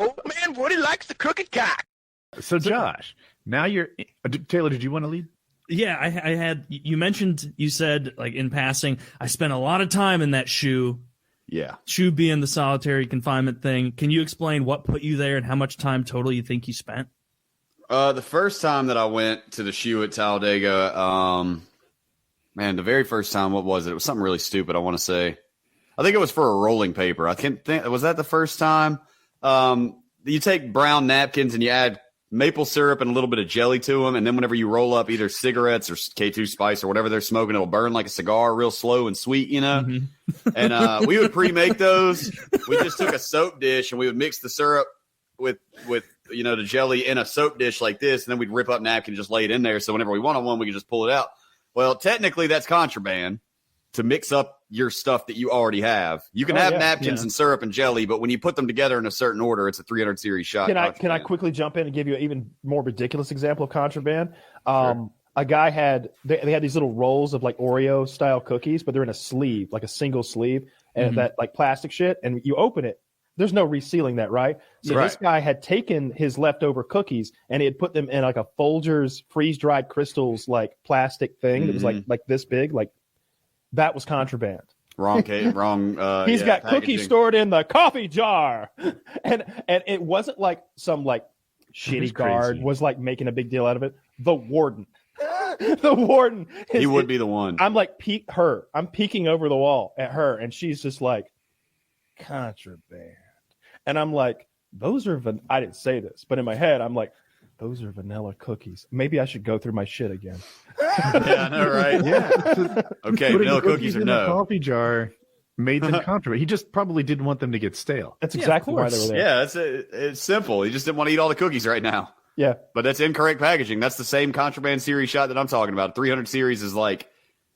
Old man Woody likes the crooked cock. So Josh, now you're Taylor. Did you want to lead? Yeah, I had. You mentioned. You said like in passing. I spent a lot of time in that shoe. Yeah. Shoe being the solitary confinement thing. Can you explain what put you there and how much time total you think you spent? The first time that I went to the shoe at Talladega, man, the very first time, what was it? It was something really stupid, I want to say. I think it was for a rolling paper. I can't think. Was that the first time? You take brown napkins and you add maple syrup and a little bit of jelly to them, and then whenever you roll up either cigarettes or K2 Spice or whatever they're smoking, it'll burn like a cigar, real slow and sweet, you know? Mm-hmm. And we would pre-make those. We just took a soap dish and we would mix the syrup with you know, the jelly in a soap dish like this, and then we'd rip up napkin and just lay it in there, so whenever we wanted one, we could just pull it out. Well, technically, that's contraband to mix up your stuff that you already have. You can have napkins and syrup and jelly, but when you put them together in a certain order, it's a 300 series shot. Can I quickly jump in and give you an even more ridiculous example of contraband? Sure. A guy they had these little rolls of like Oreo style cookies, but they're in a sleeve, like a single sleeve, and that like plastic shit, and you open it. There's no resealing that, right? So this guy had taken his leftover cookies and he had put them in like a Folgers freeze-dried crystals like plastic thing that was like this big, like that was contraband. Wrong. He's got cookies stored in the coffee jar, and it wasn't like some like shitty guard was like making a big deal out of it. The warden. The warden. He would be the one. I'm like I'm peeking over the wall at her, and she's just like, contraband. And I'm like, those are I didn't say this, but in my head, I'm like, those are vanilla cookies. Maybe I should go through my shit again. Yeah, I know, right? Yeah. Okay, vanilla cookies or no. A coffee jar made them contraband. He just probably didn't want them to get stale. That's exactly why they were there. Yeah, it's simple. He just didn't want to eat all the cookies right now. Yeah. But that's incorrect packaging. That's the same contraband series shot that I'm talking about. 300 series is like,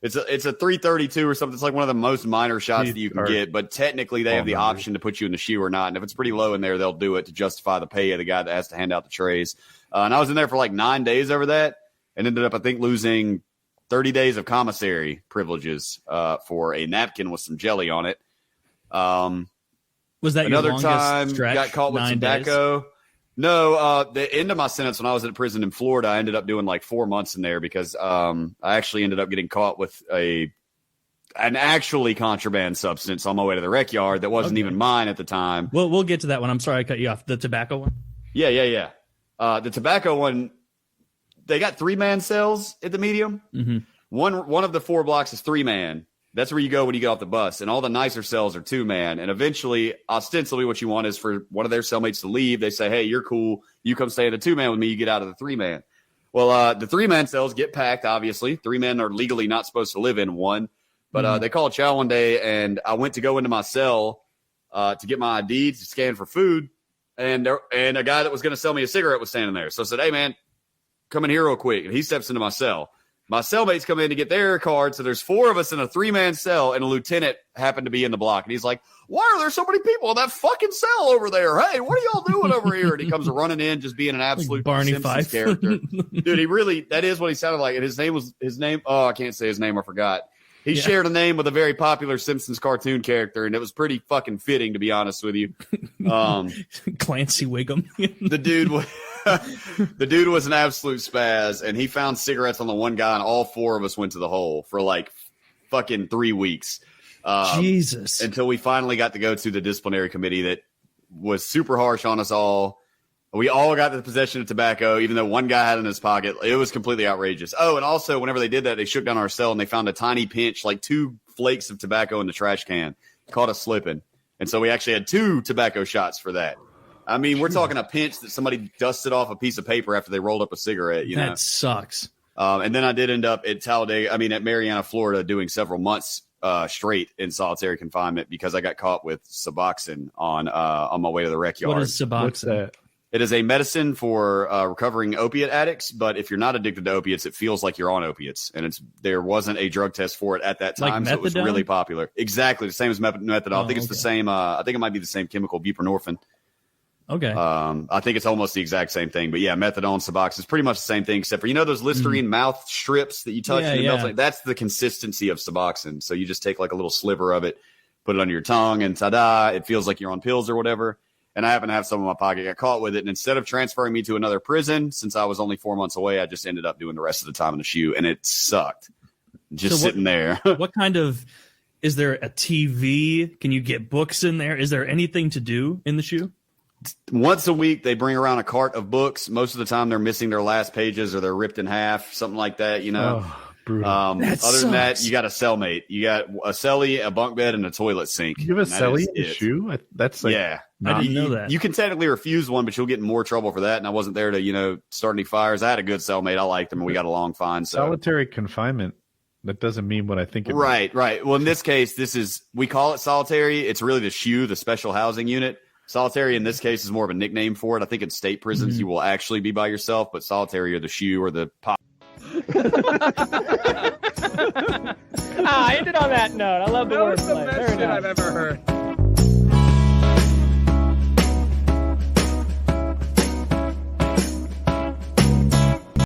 it's a 332 or something. It's like one of the most minor shots that you can get, but technically they have the option to put you in the shoe or not. And if it's pretty low in there, they'll do it to justify the pay of the guy that has to hand out the trays. And I was in there for like 9 days over that and ended up, I think, losing 30 days of commissary privileges for a napkin with some jelly on it. Was that another your time? Stretch, got caught with some tobacco. Days? No, the end of my sentence when I was in prison in Florida, I ended up doing like 4 months in there because I actually ended up getting caught with an actually contraband substance on my way to the rec yard that wasn't even mine at the time. Well, we'll get to that one. I'm sorry I cut you off. The tobacco one? Yeah. The tobacco one, they got 3-man cells at the medium. Mm-hmm. One of the 4 blocks is 3-man. That's where you go when you get off the bus. And all the nicer cells are 2-man. And eventually, ostensibly, what you want is for one of their cellmates to leave. They say, hey, you're cool. You come stay in the 2-man with me. You get out of the 3-man. Well, the 3-man cells get packed, obviously. 3 men are legally not supposed to live in one. But they called chow one day, and I went to go into my cell to get my ID to scan for food. And a guy that was going to sell me a cigarette was standing there. So I said, hey, man, come in here real quick. And he steps into my cell. My cellmates come in to get their card, so there's 4 of us in a 3-man cell, and a lieutenant happened to be in the block. And he's like, why are there so many people in that fucking cell over there? Hey, what are y'all doing over here? And he comes running in just being an absolute like Barney Simpsons Fife character. Dude, that is what he sounded like. And his name, oh, I can't say his name, I forgot. He shared a name with a very popular Simpsons cartoon character, and it was pretty fucking fitting, to be honest with you. Clancy Wiggum. The dude was an absolute spaz, and he found cigarettes on the one guy, and all 4 of us went to the hole for like fucking 3 weeks. Jesus. Until we finally got to go to the disciplinary committee that was super harsh on us all. We all got the possession of tobacco, even though one guy had it in his pocket. It was completely outrageous. Oh, and also, whenever they did that, they shook down our cell, and they found a tiny pinch, like 2 flakes of tobacco in the trash can. Caught us slipping. And so we actually had 2 tobacco shots for that. I mean, we're talking a pinch that somebody dusted off a piece of paper after they rolled up a cigarette. You know? That sucks. And then I did end up at Marianna, Florida, doing several months straight in solitary confinement because I got caught with Suboxone on my way to the rec yard. What is Suboxone? What's that? It is a medicine for recovering opiate addicts, but if you're not addicted to opiates, it feels like you're on opiates. And there wasn't a drug test for it at that time, like so it was really popular. Exactly, the same as methadone. I think it's the same. I think it might be the same chemical, buprenorphine. Okay. I think it's almost the exact same thing, but yeah, methadone, Suboxone is pretty much the same thing, except for, those Listerine mouth strips that you touch and it melts. Like, that's the consistency of Suboxone. So you just take like a little sliver of it, put it under your tongue, and ta-da, it feels like you're on pills or whatever. and I happen to have some in my pocket, got caught with it. And instead of transferring me to another prison, since I was only 4 months away, I just ended up doing the rest of the time in the shoe, and it sucked. Just sitting there. What kind of, is there a TV? Can you get books in there? Is there anything to do in the shoe? Once a week, they bring around a cart of books. Most of the time, they're missing their last pages or they're ripped in half, something like that, you know. Oh, brutal. Other than that, you got a cellmate. You got a cellie, a bunk bed, and a toilet sink. You have a cellie in the shoe? That's like, yeah. I didn't know that. You can technically refuse one, but you'll get in more trouble for that. And I wasn't there to, you know, start any fires. I had a good cellmate. I liked him, and we got along fine. So solitary confinement. That doesn't mean what I think it means. Right. Well, in this case, we call it solitary. It's really the SHU, the special housing unit. Solitary in this case is more of a nickname for it. I think in state prisons you will actually be by yourself, but solitary or the SHU or the pop. I ended on that note. I love the wordplay. That was the best shit I've ever heard.